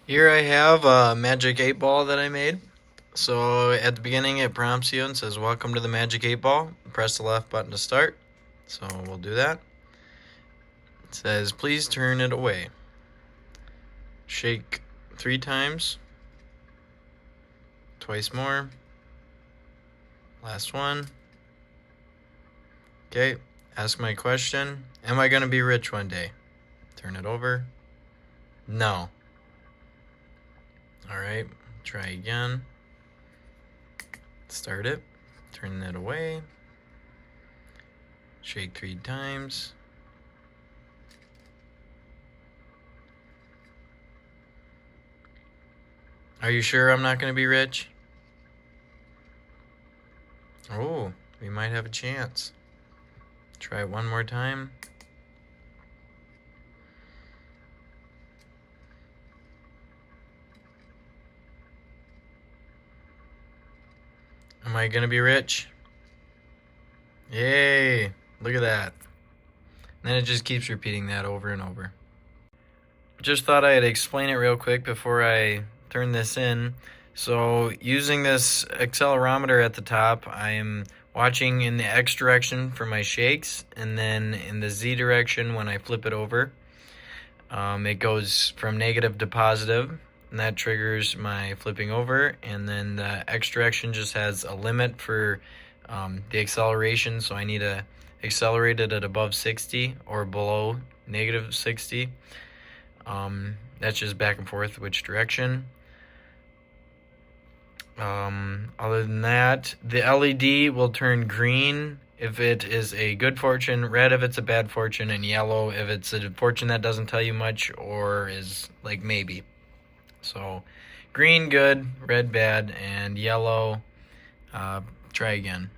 Here I have a magic 8 ball that I made. So at the beginning it prompts you and says welcome to the magic 8 ball. Press the left button to start. So we'll do that. It says please turn it away. Shake 3 times. Twice more. Last one. Okay, ask my question. Am I going to be rich one day? Turn it over. No. Alright, try again. Start it. Turn it away. Shake 3 times. Are you sure I'm not going to be rich? Oh, we might have a chance. Try it one more time. Am I going to be rich? Yay! Look at that. And then it just keeps repeating that over and over. Just thought I'd explain it real quick before I turn this in. So using this accelerometer at the top, I am watching in the X direction for my shakes, and then in the Z direction when I flip it over. It goes from negative to positive, and that triggers my flipping over. And then the X direction just has a limit for the acceleration, so I need to accelerate it at above 60 or below negative 60. That's just back and forth which direction. Other than that, the LED will turn green if it is a good fortune, red if it's a bad fortune, and yellow if it's a fortune that doesn't tell you much or is like maybe. So green good, red bad, and yellow try again.